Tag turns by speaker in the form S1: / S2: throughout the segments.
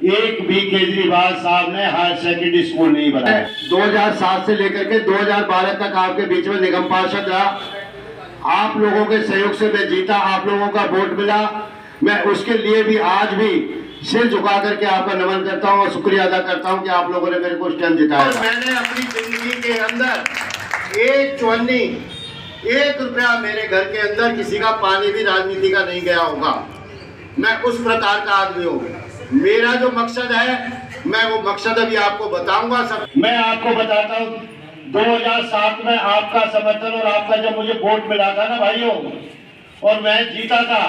S1: एक भी केजरीवाल साहब ने हायर सेकेंडरी स्कूल नहीं बनाया। 2007 से लेकर के 2012 तक आपके बीच में निगम पार्षद रहा। आप लोगों के सहयोग से मैं जीता, आप लोगों का वोट मिला। मैं उसके लिए भी आज भी सिर झुका करके आपका नमन करता हूँ और शुक्रिया अदा करता हूँ कि आप लोगों ने मेरे को स्टैंड जिताया। मैंने अपनी जिंदगी के अंदर एक चवन्नी, 1 रुपया मेरे घर के अंदर किसी का पानी भी राजनीति का नहीं गया होगा। मैं उस प्रकार का आदमी हूँ। मेरा जो मकसद है, मैं वो मकसद अभी आपको बताऊंगा। सब मैं आपको बताता हूँ, 2007 में आपका समर्थन और आपका जब मुझे वोट मिला था ना भाइयों, और मैं जीता था,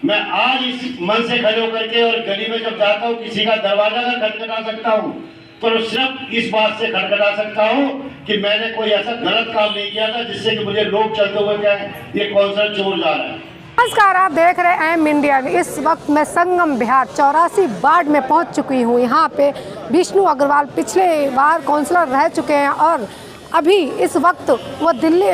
S1: मैं आज इस मन से खड़े होकर के और गली में जब जाता हूँ किसी का दरवाजा ना खटखटा सकता हूँ, तो सिर्फ इस बात से खटखटा सकता हूँ कि मैंने कोई ऐसा गलत काम नहीं किया था जिससे कि मुझे लोग चलते हुए कहें ये कौन सा चोर जा रहा है।
S2: नमस्कार, आप देख रहे हैं एम इंडिया। इस वक्त मैं संगम बिहार 84 वार्ड में पहुंच चुकी हूं। यहां पे विष्णु अग्रवाल पिछले बार काउंसलर रह चुके हैं और अभी इस वक्त वो दिल्ली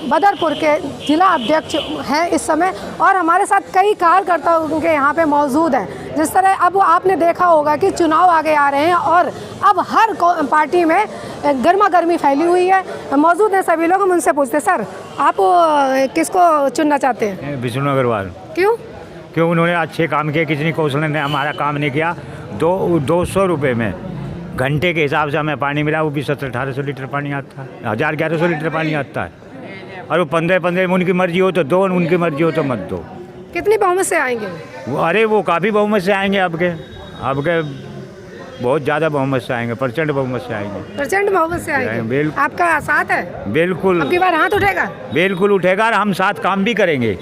S2: बदरपुर के जिला अध्यक्ष हैं इस समय, और हमारे साथ कई कार्यकर्ता उनके यहाँ पे मौजूद हैं। जिस तरह अब आपने देखा होगा कि चुनाव आगे आ रहे हैं और अब हर पार्टी में गर्मा गर्मी फैली हुई है। मौजूद हैं सभी लोग, हम उनसे पूछते हैं, सर आप किसको चुनना चाहते हैं?
S3: विष्णु अग्रवाल।
S2: क्यों?
S3: उन्होंने अच्छे काम किए, किसी काउंसलर ने हमारा काम नहीं किया। 200 रुपये में घंटे के हिसाब से हमें पानी मिला, वो भी 1700-1800 लीटर पानी आता है, 1000-1100 लीटर पानी आता है। और वो 15 में उनकी मर्जी हो तो दो, उनकी मर्जी हो तो मत दो।
S2: कितनी बहुमत से आएंगे?
S3: अरे वो काफ़ी बहुमत से आएंगे, आपके बहुत ज़्यादा बहुमत से आएंगे, % बहुमत से आएंगे।
S2: % बहुमत से आएंगे?
S3: बिल्कुल।
S2: आपका साथ है?
S3: बिल्कुल।
S2: अब की बार हाथ उठेगा?
S3: बिल्कुल उठेगा, और हम साथ काम भी करेंगे।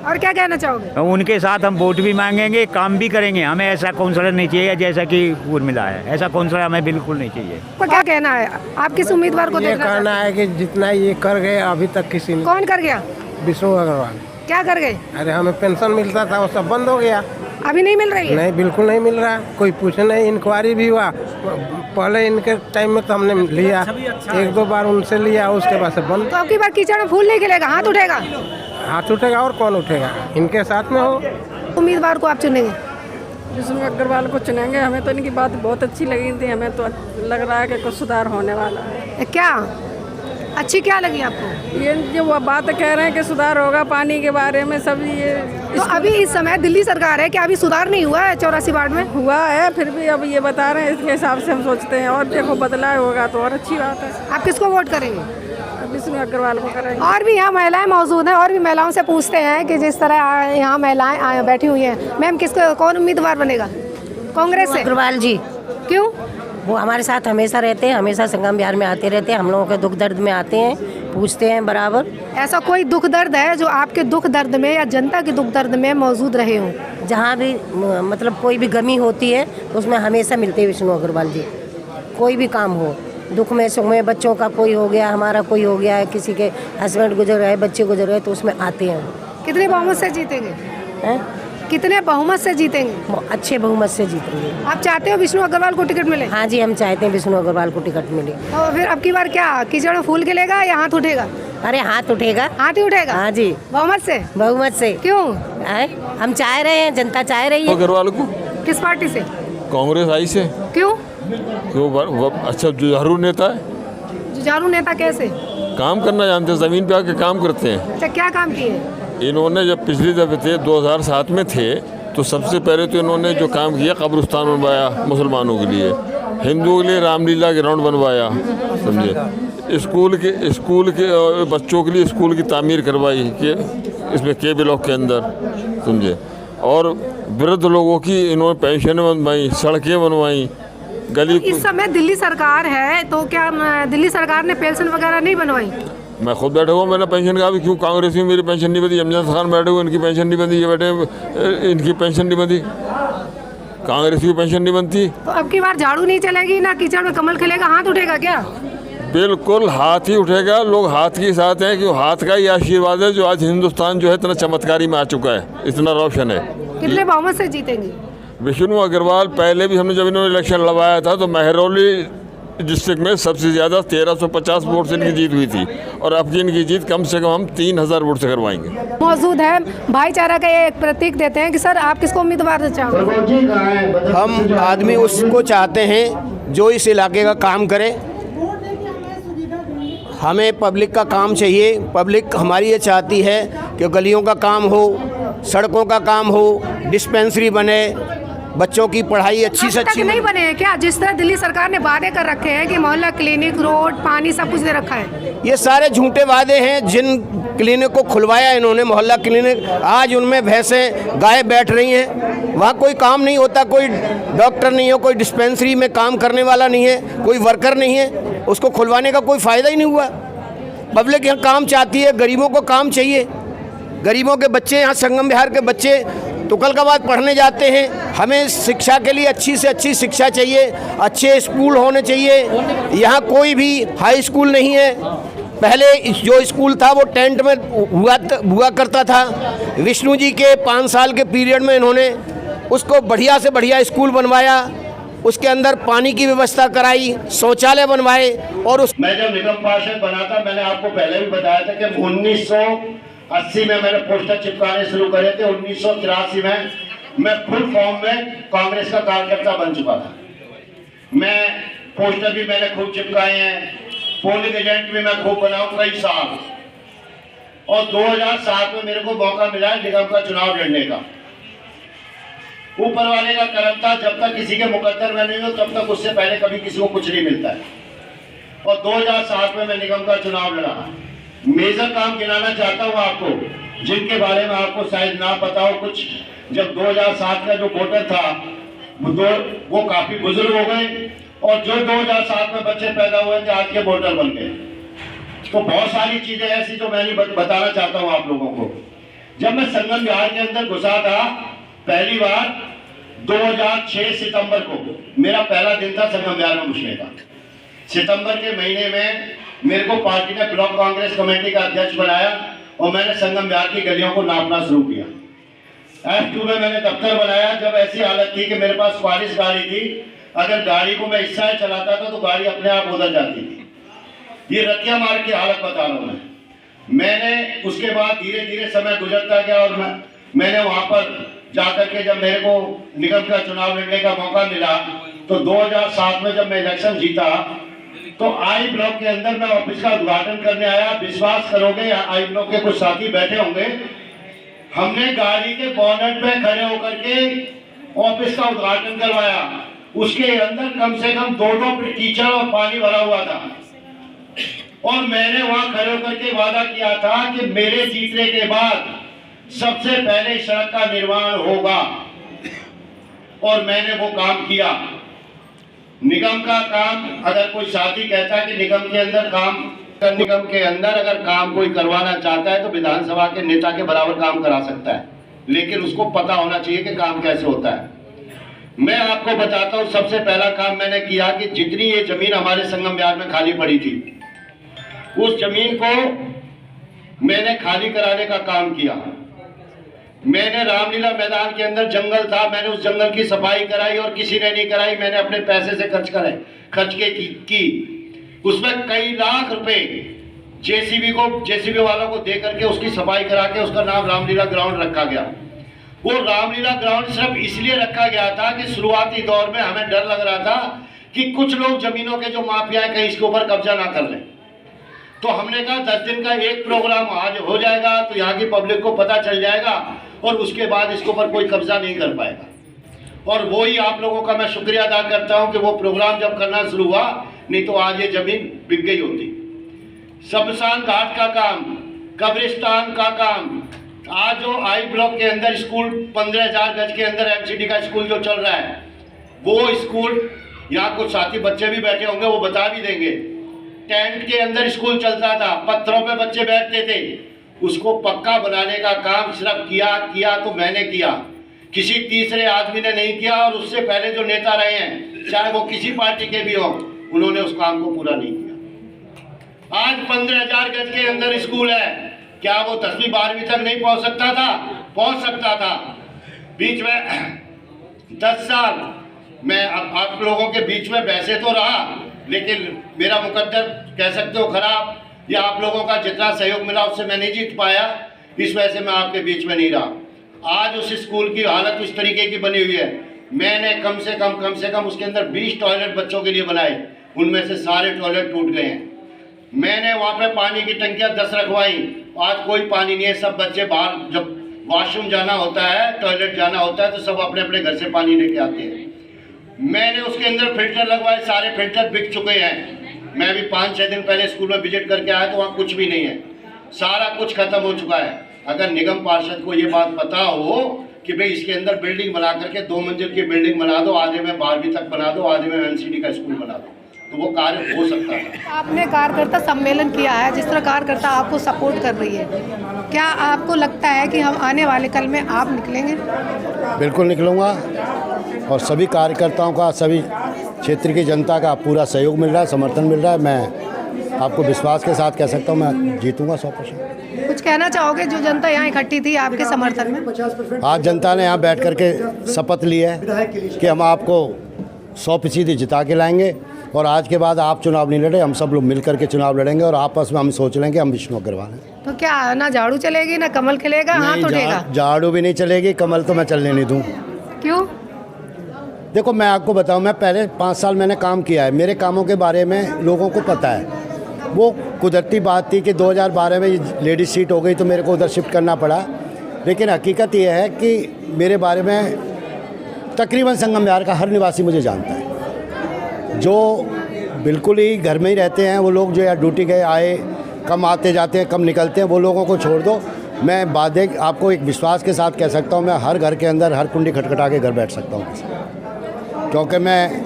S2: और क्या कहना चाहोगे?
S3: उनके साथ हम वोट भी मांगेंगे, काम भी करेंगे। हमें ऐसा काउंसलर नहीं चाहिए जैसा कि उर्मिला है, ऐसा काउंसलर हमें बिल्कुल नहीं चाहिए।
S2: तो क्या कहना है, आप किस उम्मीदवार को देखना?
S4: कहना है कि जितना ये कर गए अभी तक किसी ने।
S2: कौन कर गया?
S4: विष्णु अग्रवाल।
S2: क्या कर गए?
S4: अरे हमें पेंशन मिलता था, वो सब बंद हो गया।
S2: अभी नहीं मिल रही है?
S4: नहीं, बिल्कुल नहीं मिल रहा। कोई पूछे नहीं, इंक्वायरी भी हुआ। पहले इनके टाइम में तो हमने लिया, 1-2 बार उनसे लिया, उसके बाद से बंद।
S2: तो अब की बार कीचड़ में फूल नहीं खिलेगा, हाथ उठेगा?
S4: हाथ उठेगा, और कौन उठेगा? इनके साथ में हो।
S2: उम्मीदवार को आप चुनेंगे?
S5: विष्णु अग्रवाल को चुनेंगे। हमें तो इनकी बात बहुत अच्छी लगी थी, हमें तो लग रहा है कि कुछ सुधार होने वाला है।
S2: क्या अच्छी क्या लगी आपको?
S5: ये जो वो बात कह रहे हैं कि सुधार होगा पानी के बारे में, सब ये
S2: तो अभी इस समय दिल्ली सरकार है, क्या अभी सुधार नहीं हुआ है 84 वार्ड में?
S5: हुआ है, फिर भी अब ये बता रहे हैं, इसके हिसाब से हम सोचते हैं। और देखो बदलाव होगा तो और अच्छी बात है।
S2: आप किसको वोट करेंगे?
S5: विष्णु अग्रवाल को करेंगे।
S2: और भी यहाँ महिलाएं मौजूद हैं, और भी महिलाओं से पूछते हैं कि जिस तरह यहाँ महिलाएं बैठी हुई हैं। मैम किसको, कौन उम्मीदवार बनेगा? कांग्रेस से?
S6: अग्रवाल जी।
S2: क्यों?
S6: वो हमारे साथ हमेशा रहते हैं, हमेशा संगम बिहार में आते रहते हैं, हम लोगों के दुख दर्द में आते हैं, पूछते हैं बराबर।
S2: ऐसा कोई दुख दर्द है जो आपके दुख दर्द में या जनता के दुख दर्द में मौजूद रहे हो?
S6: जहाँ भी मतलब कोई भी गमी होती है तो उसमें हमेशा मिलते हैं विष्णु अग्रवाल जी। कोई भी काम हो, दुख में सुख में, बच्चों का कोई हो गया, हमारा कोई हो गया है, किसी के हस्बैंड गुजर गए, बच्चे गुजर गए, तो उसमें आते हैं।
S2: कितने बहुमत से जीतेंगे?
S6: हैं?
S2: कितने बहुमत से जीतेंगे?
S6: अच्छे बहुमत से जीतेंगे।
S2: आप चाहते हो विष्णु अग्रवाल को टिकट मिले?
S6: हाँ जी, हम चाहते हैं विष्णु अग्रवाल को टिकट मिले।
S2: और फिर अब की बार क्या कीचड़ में फूल खिलेगा या हाथ उठेगा?
S6: अरे हाथ उठेगा।
S2: हाथ ही उठेगा?
S6: हाँ जी।
S2: बहुमत से?
S6: बहुमत से।
S2: क्यों?
S6: हम चाह रहे हैं, जनता चाह रही है।
S7: अग्रवाल को।
S2: किस पार्टी से?
S7: कांग्रेस आई से।
S2: क्यों?
S7: अच्छा जुझारू नेता है,
S2: जुझारू नेता कैसे?
S7: काम करना जानते हैं, जमीन पे आके काम करते हैं।
S2: अच्छा, क्या काम किए?
S7: इन्होंने जब पिछली दफे थे 2007 में थे, तो सबसे पहले तो इन्होंने जो काम किया, कब्रिस्तान बनवाया मुसलमानों के लिए, हिंदुओं के लिए रामलीला ग्राउंड बनवाया, समझे। स्कूल के बच्चों के लिए स्कूल की तामीर करवाई कि इसमें के ब्लॉक के अंदर, समझे। और वृद्ध लोगों की इन्होंने पेंशनें बनवाई, सड़कें बनवाई, गली।
S2: इस समय दिल्ली सरकार है, तो क्या दिल्ली सरकार ने पेंशन वगैरह नहीं बनवाई?
S7: मैं खुद बैठा हुआ, मैंने पेंशन कहा भी क्यों कांग्रेस में मेरी पेंशन नहीं बंधी। अमजद खान बैठे हुए, इनकी पेंशन नहीं बंधी, ये बैठे इनकी पेंशन नहीं बंधी, कांग्रेस की पेंशन नहीं बनती।
S2: तो अब की बार झाड़ू नहीं चलेगी ना कीचड़ में कमल खिलेगा, हाथ उठेगा क्या?
S7: बिल्कुल हाथ ही उठेगा। लोग हाथ के साथ हैं, कि हाथ का ही आशीर्वाद है जो आज हिंदुस्तान जो है इतना चमत्कारी में आ चुका है, इतना रोशन है।
S2: कितने बहुमत से जीतेंगे?
S7: विष्णु अग्रवाल पहले भी हमने जब इन्होंने इलेक्शन लड़वाया था तो महरौली डिस्ट्रिक्ट में सबसे ज़्यादा 1350 वोट से इनकी जीत हुई थी, और अब की इनकी जीत कम से कम हम 3000 वोट से करवाएंगे।
S2: मौजूद है भाईचारा का ये एक प्रतीक देते हैं कि सर आप किसको उम्मीदवार चाहोगे?
S8: हम आदमी उसको चाहते हैं जो इस इलाके का काम करे। हमें पब्लिक का काम चाहिए। पब्लिक हमारी ये चाहती है कि गलियों का काम हो, सड़कों का काम हो, डिस्पेंसरी बने, बच्चों की पढ़ाई अच्छी से अच्छी
S2: नहीं बने हैं क्या? जिस तरह दिल्ली सरकार ने वादे कर रखे हैं कि मोहल्ला क्लिनिक, रोड, पानी सब कुछ दे रखा है।
S8: ये सारे झूठे वादे हैं। जिन क्लिनिक को खुलवाया इन्होंने, मोहल्ला क्लिनिक, आज उनमें भैंसें गाय बैठ रही हैं। वहाँ कोई काम नहीं होता, कोई डॉक्टर नहीं है, कोई डिस्पेंसरी में काम करने वाला नहीं है, कोई वर्कर नहीं है। उसको खुलवाने का कोई फ़ायदा ही नहीं हुआ। पब्लिक यहाँ काम चाहती है, गरीबों को काम चाहिए। गरीबों के बच्चे, यहाँ संगम विहार के बच्चे तुगलकाबाद पढ़ने जाते हैं। हमें शिक्षा के लिए अच्छी से अच्छी शिक्षा चाहिए, अच्छे स्कूल होने चाहिए। यहाँ कोई भी हाई स्कूल नहीं है। पहले जो स्कूल था वो टेंट में हुआ करता था। विष्णु जी के 5 साल के पीरियड में इन्होंने उसको बढ़िया से बढ़िया स्कूल बनवाया, उसके अंदर पानी की व्यवस्था कराई, शौचालय बनवाए। और
S1: मैं जब निगम पार्षद बना था, मैंने आपको पहले भी बताया था कि 1980 में मैंने पोस्टर चिपकाने शुरू करे थे। 1983 में मैं फुल फॉर्म में कांग्रेस का कार्यकर्ता बन चुका था। मैं पोस्टर भी मैंने खूब चिपकाए हैं, पोलिंग एजेंट भी मैं खूब बनाऊं कई साल। और 2007 में मेरे को मौका मिला है निगम का चुनाव लड़ने का। ऊपर वाले का करम था, जब तक किसी के मुकद्दर में नहीं हो तब तक उससे पहले कभी किसी को कुछ नहीं मिलता है। और 2007 में मैं निगम का चुनाव लड़ा। मेजर काम गिनाना चाहता हूँ आपको, जिनके बारे में आपको शायद ना पता हो कुछ। जब 2007 का जो वोटर था वो काफी बुजुर्ग हो गए, और जो 2007 में बच्चे पैदा हुए थे आज के वोटर बन गए। तो बहुत सारी चीजें ऐसी जो मैं नहीं बताना चाहता हूँ आप लोगों को। जब मैं संगम विहार के अंदर घुसा था पहली बार 2006 सितंबर को, मेरा पहला दिन था संगम विहार में घुसने का। सितंबर के महीने में मेरे को पार्टी ने ब्लॉक कांग्रेस कमेटी का अध्यक्ष बनाया और मैंने संगम विहार की गलियों को नापना शुरू किया। F2 में मैंने दफ्तर बनाया। जब ऐसी हालत थी कि मेरे पास 40 गाड़ी थी, अगर गाड़ी को मैं इस साइड चलाता था तो गाड़ी अपने आप उधर जाती थी। ये रतिया मार्ग की हालत बता रहा हूँ मैंने। उसके बाद धीरे धीरे समय गुजरता गया और मैंने वहां पर जाकर के जब मेरे को निगम का चुनाव लड़ने का मौका मिला तो 2007 में जब मैं इलेक्शन जीता तो आई ब्लॉक के अंदर मैं ऑफिस का उद्घाटन करने आया। विश्वास करोगे, आई ब्लॉक के कुछ साथी बैठे होंगे, हमने गाड़ी के बोनट पे खड़े होकर के ऑफिस का उद्घाटन करवाया। उसके अंदर कम से कम 2 कीचड़ और पानी भरा हुआ था, और मैंने वहां खड़े होकर के वादा किया था कि मेरे जीतने के बाद सबसे पहले सड़क का निर्माण होगा, और मैंने वो काम किया। निगम का काम, अगर कोई साथी कहता है कि निगम के अंदर काम, निगम के अंदर अगर काम कोई करवाना चाहता है तो विधानसभा के नेता के बराबर काम करा सकता है, लेकिन उसको पता होना चाहिए कि काम कैसे होता है। मैं आपको बताता हूँ, सबसे पहला काम मैंने किया कि जितनी ये जमीन हमारे संगम विहार में खाली पड़ी थी, उस जमीन को मैंने खाली कराने का काम किया। मैंने रामलीला मैदान के अंदर जंगल था, मैंने उस जंगल की सफाई कराई, और किसी ने नहीं कराई, मैंने अपने पैसे से खर्च के की। उसमें कई लाख रुपए जेसीबी वालों को दे करके उसकी सफाई करा के उसका नाम रामलीला ग्राउंड रखा गया। वो रामलीला ग्राउंड सिर्फ इसलिए रखा गया था कि शुरुआती दौर में हमें डर लग रहा था कि कुछ लोग जमीनों के जो माफिया है कहीं इसके ऊपर कब्जा ना कर लें। तो हमने कहा 10 दिन का एक प्रोग्राम आज हो जाएगा तो यहाँ की पब्लिक को पता चल जाएगा, और उसके बाद इसके ऊपर कोई कब्जा नहीं कर पाएगा। और वो ही आप लोगों का मैं शुक्रिया अदा करता हूँ कि वो प्रोग्राम जब करना शुरू हुआ, नहीं तो आज ये जमीन बिक गई होती। शमशान घाट का काम, कब्रिस्तान का काम, आज जो आई ब्लॉक के अंदर स्कूल 15,000 गज के अंदर MCD का स्कूल जो चल रहा है, वो स्कूल, यहाँ कुछ साथी बच्चे भी बैठे होंगे, वो बता भी देंगे। टेंट के अंदर स्कूल चलता था, पत्थरों पे बच्चे बैठते थे, उसको पक्का बनाने का काम सिर्फ किया तो मैंने किया, किसी तीसरे आदमी ने नहीं किया। और उससे पहले जो नेता रहे हैं, चाहे वो किसी पार्टी के भी हो, उन्होंने उस काम को पूरा नहीं किया। आज 15,000 गज के अंदर स्कूल है, क्या वो 10वीं 12वीं तक नहीं पहुंच सकता था? पहुंच सकता था। बीच में 10 साल मैं आप लोगों के बीच में वैसे तो रहा, लेकिन मेरा मुकद्दर कह सकते हो खराब, या आप लोगों का जितना सहयोग मिला उससे मैं नहीं जीत पाया, इस वजह से मैं आपके बीच में नहीं रहा। आज उस स्कूल की हालत उस तरीके की बनी हुई है, मैंने कम से कम उसके अंदर 20 टॉयलेट बच्चों के लिए बनाए, उनमें से सारे टॉयलेट टूट गए हैं। मैंने वहाँ पे पानी की टंकियाँ 10 रखवाई, आज कोई पानी नहीं है। सब बच्चे बाहर जब वॉशरूम जाना होता है, टॉयलेट जाना होता है, तो सब अपने अपने घर से पानी लेके आते हैं। मैंने उसके अंदर फिल्टर लगवाए, सारे फिल्टर बिक चुके हैं। मैं अभी 5-6 दिन पहले स्कूल में विजिट करके आया तो वहाँ कुछ भी नहीं है, सारा कुछ खत्म हो चुका है। अगर निगम पार्षद को ये बात पता हो कि भाई इसके अंदर बिल्डिंग बना करके 2 मंजिल की बिल्डिंग बना दो, आधे में 12वीं तक बना दो, आधे में एनसीडी का स्कूल बना दो, तो वो कार्य हो सकता है।
S2: आपने कार्यकर्ता सम्मेलन किया है, जिस तरह कार्यकर्ता आपको सपोर्ट कर रही है, क्या आपको लगता है कि हम आने वाले कल में आप निकलेंगे?
S9: बिल्कुल निकलूँगा, और सभी कार्यकर्ताओं का, सभी क्षेत्र की जनता का पूरा सहयोग मिल रहा है, समर्थन मिल रहा है। मैं आपको विश्वास के साथ कह सकता हूँ मैं जीतूँगा 100%।
S2: कुछ कहना चाहोगे जो जनता यहाँ इकट्ठी थी आपके समर्थन में?
S9: आज जनता ने यहाँ बैठ करके शपथ ली है कि हम आपको 100% जिता के लाएंगे, और आज के बाद आप चुनाव नहीं लड़े, हम सब लोग मिल करके चुनाव लड़ेंगे, और आपस में हम सोच लेंगे हम विष्णु अग्रवाल हैं।
S2: तो क्या ना झाड़ू चलेगी ना कमल खिलेगा, हाथ उठेगा?
S9: झाड़ू भी नहीं चलेगी, कमल तो मैं चलने नहीं दूँ।
S2: क्यों?
S9: देखो मैं आपको बताऊं, मैं पहले 5 साल मैंने काम किया है, मेरे कामों के बारे में लोगों को पता है। वो कुदरती बात थी कि 2012 में लेडीज सीट हो गई तो मेरे को उधर शिफ्ट करना पड़ा, लेकिन हकीकत ये है कि मेरे बारे में तकरीबन संगम विहार का हर निवासी मुझे जानता है। जो बिल्कुल ही घर में ही रहते हैं वो लोग, जो यार ड्यूटी गए आए, कम आते जाते हैं, कम निकलते हैं, वो लोगों को छोड़ दो। मैं वादे आपको एक विश्वास के साथ कह सकता हूँ, मैं हर घर के अंदर हर कुंडी खटखटा के घर बैठ सकता हूँ, क्योंकि मैं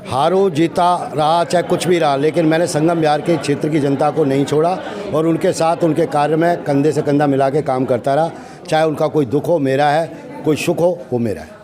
S9: हारूं जीता रहा चाहे कुछ भी रहा, लेकिन मैंने संगम विहार के क्षेत्र की जनता को नहीं छोड़ा, और उनके साथ उनके कार्य में कंधे से कंधा मिला के काम करता रहा। चाहे उनका कोई दुख हो मेरा है, कोई सुख हो वो मेरा है।